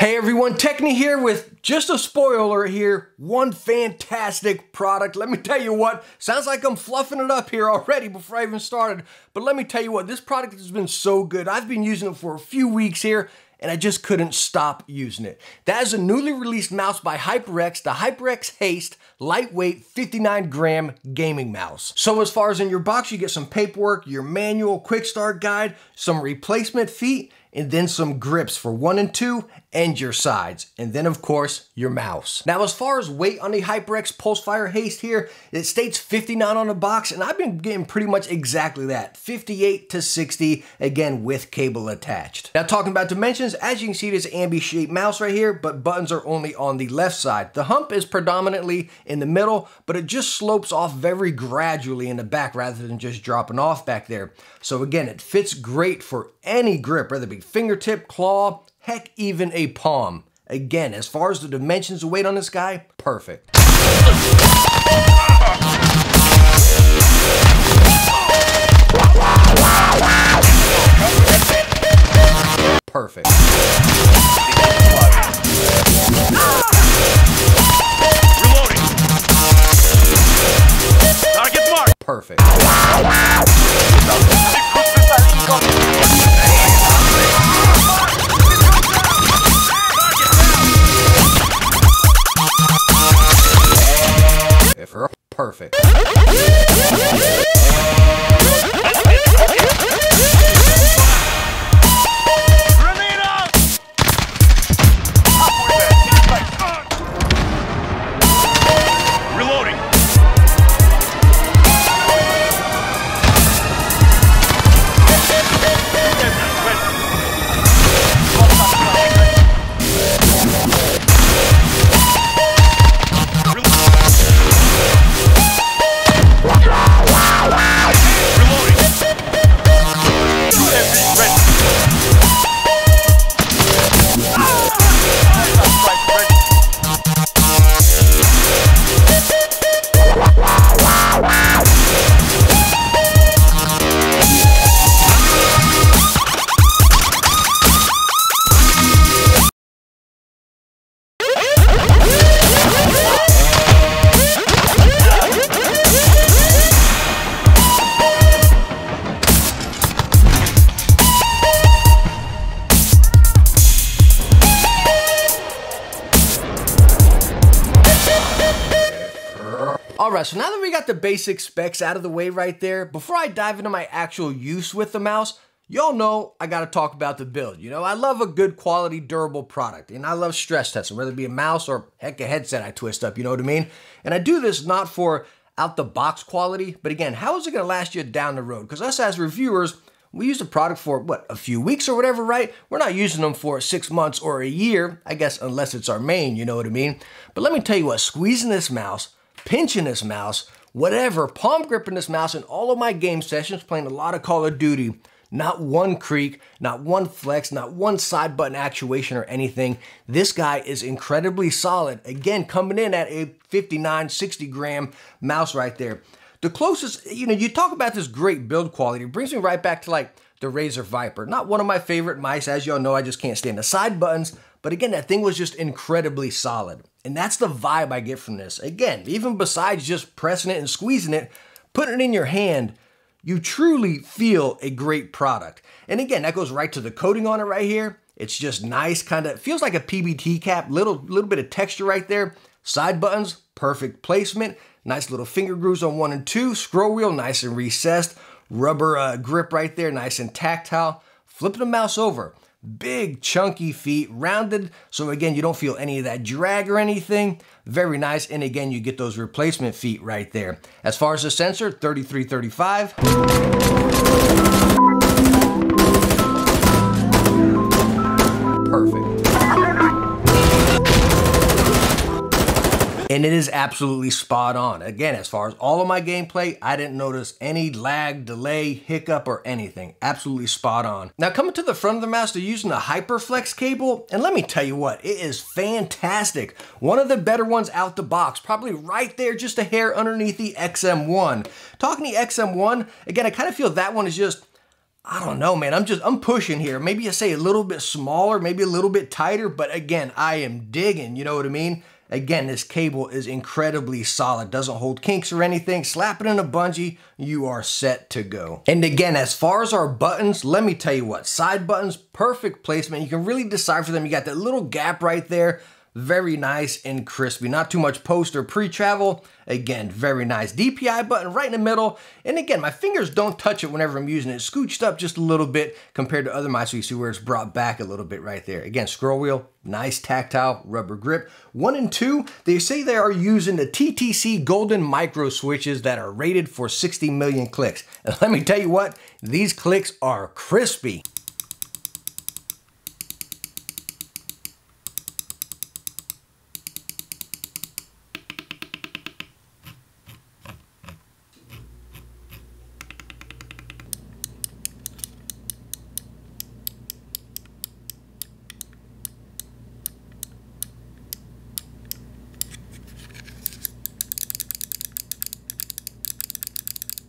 Hey everyone, Techne here with just a spoiler here. One fantastic product. Let me tell you what, sounds like I'm fluffing it up here already before I even started. But let me tell you what, this product has been so good. I've been using it for a few weeks here and I just couldn't stop using it. That is a newly released mouse by HyperX, the HyperX Haste lightweight 59-gram gaming mouse. So as far as in your box, you get some paperwork, your manual, quick start guide, some replacement feet, and then some grips for 1 and 2 and your sides. And then of course, your mouse. Now, as far as weight on the HyperX Pulsefire Haste here, it states 59 on the box, and I've been getting pretty much exactly that, 58 to 60, again, with cable attached. Now, talking about dimensions, as you can see, this ambi-shaped mouse right here, but buttons are only on the left side. The hump is predominantly in the middle, but it just slopes off very gradually in the back rather than just dropping off back there. So again, it fits great for any grip, whether it be fingertip, claw, heck, even a palm. Again, as far as the dimensions of weight on this guy, perfect. Perfect. Reloading. Target mark. Perfect. Perfect. Reloading. Alright, so now that we got the basic specs out of the way right there, before I dive into my actual use with the mouse, y'all know I gotta talk about the build. You know, I love a good quality, durable product, and I love stress testing, whether it be a mouse or heck, a headset I twist up, you know what I mean? And I do this not for out the box quality, but again, how is it gonna last you down the road? Because us as reviewers, we use the product for, what, a few weeks or whatever, right? We're not using them for 6 months or a year, I guess, unless it's our main, you know what I mean? But let me tell you what, squeezing this mouse, pinching this mouse, whatever, palm gripping this mouse in all of my game sessions, playing a lot of Call of Duty, not one creak, not one flex, not one side button actuation or anything. This guy is incredibly solid. Again, coming in at a 59, 60 gram mouse right there. The closest, you know, you talk about this great build quality, it brings me right back to like the Razer Viper. Not one of my favorite mice, as y'all know, I just can't stand the side buttons. But again, that thing was just incredibly solid. And that's the vibe I get from this. Again, even besides just pressing it and squeezing it, putting it in your hand, you truly feel a great product. And again, that goes right to the coating on it right here. It's just nice, kind of feels like a PBT cap, little bit of texture right there. Side buttons, perfect placement. Nice little finger grooves on 1 and 2. Scroll wheel, nice and recessed. Rubber grip right there, nice and tactile. Flipping the mouse over. Big chunky feet, rounded, so again, you don't feel any of that drag or anything. Very nice, and again, you get those replacement feet right there. As far as the sensor, 3335. Perfect. And it is absolutely spot on. Again, as far as all of my gameplay, I didn't notice any lag, delay, hiccup, or anything. Absolutely spot on. Now, coming to the front of the mouse, they're using the HyperFlex cable, and let me tell you what, it is fantastic. One of the better ones out the box, probably right there, just a hair underneath the XM1. Talking the XM1, again, I kind of feel that one is just I don't know, man. I'm pushing here. Maybe I say a little bit smaller, maybe a little bit tighter, but again, I am digging, you know what I mean? Again, this cable is incredibly solid, doesn't hold kinks or anything. Slap it in a bungee, you are set to go. And again, as far as our buttons, let me tell you what, side buttons, perfect placement. You can really decipher them. You got that little gap right there. Very nice and crispy. Not too much post or pre-travel. Again, very nice. DPI button right in the middle. And again, my fingers don't touch it whenever I'm using it. It's scooched up just a little bit compared to other mice. So you see where it's brought back a little bit right there. Again, scroll wheel, nice tactile rubber grip. 1 and 2, they say they are using the TTC golden micro switches that are rated for 60 million clicks. And let me tell you what, these clicks are crispy.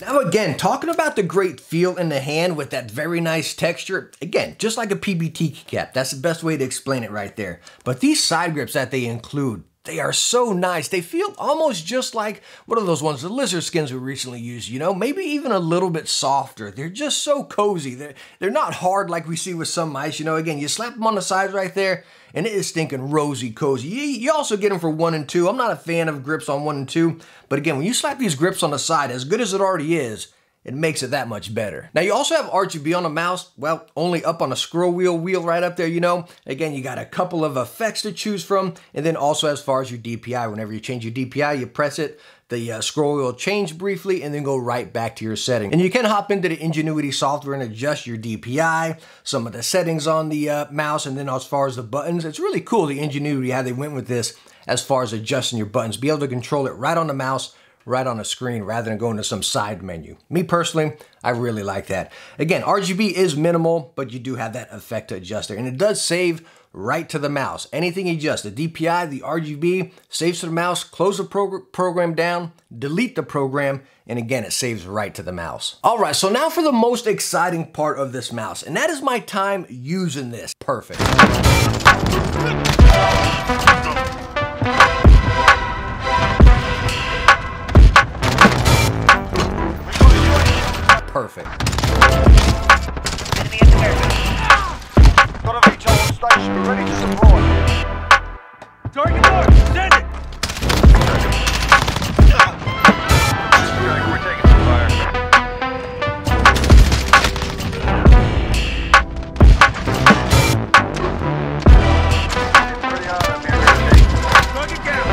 Now again, talking about the great feel in the hand with that very nice texture, again, just like a PBT keycap, that's the best way to explain it right there. But these side grips that they include, they are so nice. They feel almost just like, what are those ones, the lizard skins we recently used, you know, maybe even a little bit softer. They're just so cozy. They're not hard like we see with some mice, you know, again, you slap them on the sides right there, and it is stinking rosy cozy. You also get them for 1 and 2. I'm not a fan of grips on 1 and 2, but again, when you slap these grips on the side, as good as it already is, it makes it that much better. Now you also have RGB on the mouse, well, only up on the scroll wheel right up there, you know. Again, you got a couple of effects to choose from, and then also as far as your DPI, whenever you change your DPI, you press it, the scroll wheel will change briefly and then go right back to your setting. And you can hop into the Ingenuity software and adjust your DPI, some of the settings on the mouse, and then as far as the buttons, it's really cool, the Ingenuity, how they went with this as far as adjusting your buttons. Be able to control it right on the mouse, right on the screen, rather than going to some side menu. Me personally, I really like that. Again, RGB is minimal, but you do have that effect adjuster, and it does save right to the mouse. Anything you adjust, the DPI, the RGB, saves to the mouse, close the program down, delete the program, and again, it saves right to the mouse. All right, so now for the most exciting part of this mouse, and that is my time using this. Perfect. Perfect. Enemy in the air. Got a VTOL on station, ready to deploy. Target mark, send it! We're taking some fire. Pretty hard up here. Target down.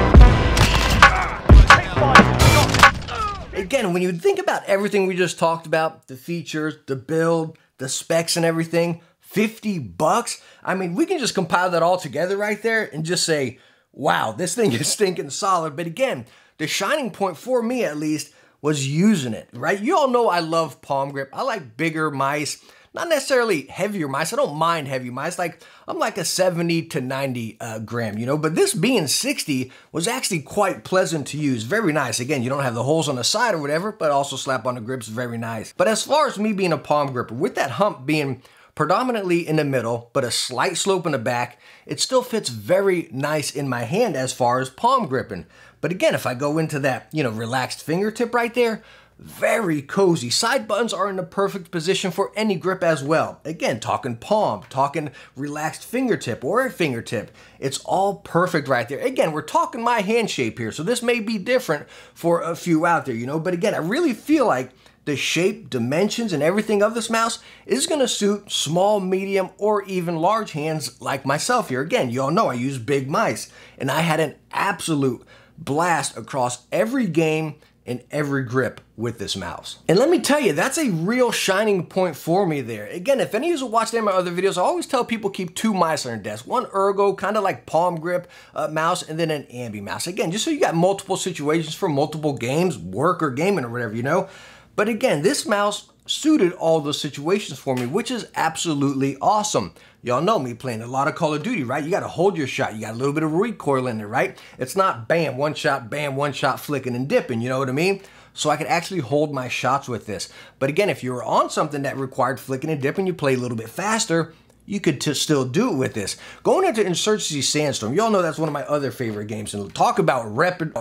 Take fire. Again, when you think about everything we just talked about, the features, the build, the specs and everything, $50? I mean, we can just compile that all together right there and just say, wow, this thing is stinking solid. But again, the shining point for me at least was using it, right? You all know I love palm grip. I like bigger mice, not necessarily heavier mice. I don't mind heavy mice. Like I'm like a 70 to 90 gram, you know, but this being 60 was actually quite pleasant to use. Very nice. Again, you don't have the holes on the side or whatever, but also slap on the grips, very nice. But as far as me being a palm gripper, with that hump being predominantly in the middle, but a slight slope in the back, it still fits very nice in my hand as far as palm gripping. But again, if I go into that, you know, relaxed fingertip right there, very cozy. Side buttons are in the perfect position for any grip as well. Again, talking palm, talking relaxed fingertip or a fingertip. It's all perfect right there. Again, we're talking my hand shape here, so this may be different for a few out there, you know, but again, I really feel like the shape, dimensions, and everything of this mouse is gonna suit small, medium, or even large hands like myself here. Again, you all know I use big mice, and I had an absolute blast across every game and every grip with this mouse. And let me tell you, that's a real shining point for me there. Again, if any of you have watched any of my other videos, I always tell people keep 2 mice on your desk. One ergo, kind of like palm grip mouse, and then an ambi mouse. Again, just so you got multiple situations for multiple games, work or gaming or whatever, you know. But again, this mouse suited all those situations for me, which is absolutely awesome. Y'all know me playing a lot of Call of Duty, right? You gotta hold your shot. You got a little bit of recoil in there, right? It's not bam, one shot, flicking and dipping, you know what I mean? so I could actually hold my shots with this. But again, if you were on something that required flicking and dipping, you play a little bit faster, you could still do it with this. Going into Insurgency Sandstorm, y'all know that's one of my other favorite games, and talk about rapid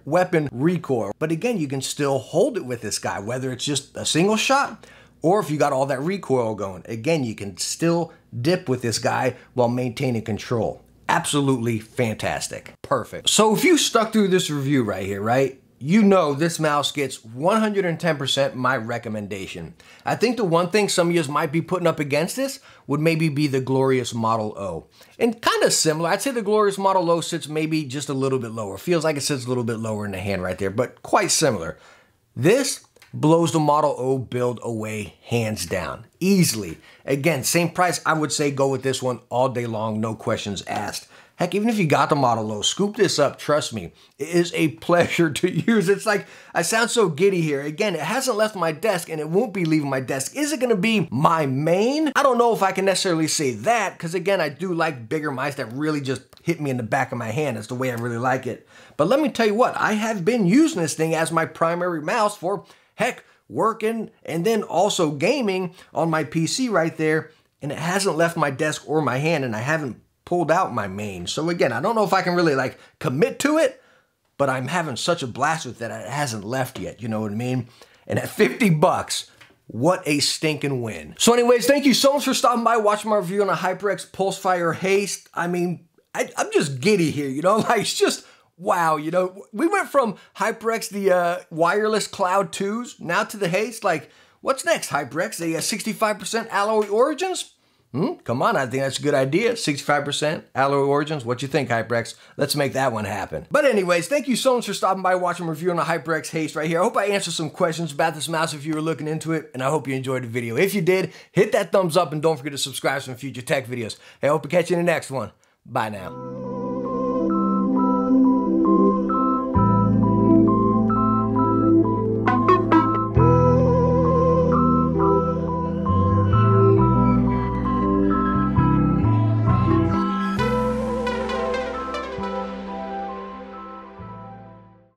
weapon recoil. But again, you can still hold it with this guy, whether it's just a single shot or if you got all that recoil going. Again, you can still dip with this guy while maintaining control. Absolutely fantastic. Perfect. So if you stuck through this review right here, right? You know this mouse gets 110% my recommendation. I think the one thing some of you might be putting up against this would maybe be the Glorious Model O. And kind of similar, I'd say the Glorious Model O sits maybe just a little bit lower. Feels like it sits a little bit lower in the hand right there, but quite similar. This blows the Model O build away hands down, easily. Again, same price, I would say go with this one all day long, no questions asked. Heck, even if you got the Model O, scoop this up, trust me. It is a pleasure to use. It's like, I sound so giddy here. Again, it hasn't left my desk and it won't be leaving my desk. Is it gonna be my main? I don't know if I can necessarily say that, because again, I do like bigger mice that really just hit me in the back of my hand. That's the way I really like it. But let me tell you what, I have been using this thing as my primary mouse for, heck, working and then also gaming on my PC right there, and it hasn't left my desk or my hand, and I haven't pulled out my main. So again, I don't know if I can really like commit to it, but I'm having such a blast with it. It hasn't left yet, you know what I mean? And at 50 bucks, what a stinking win. So anyways, thank you so much for stopping by, watching my review on a HyperX Pulsefire Haste. I mean, I'm just giddy here, you know, like it's just, wow, you know, we went from HyperX, the wireless Cloud 2s, now to the Haste. Like, what's next, HyperX? The 65% alloy origins? Come on, I think that's a good idea. 65% alloy origins. What you think, HyperX? Let's make that one happen. But anyways, thank you so much for stopping by, watching my review on the HyperX Haste right here. I hope I answered some questions about this mouse if you were looking into it, and I hope you enjoyed the video. If you did, hit that thumbs up and don't forget to subscribe for some future tech videos. Hey, I hope to catch you in the next one. Bye now.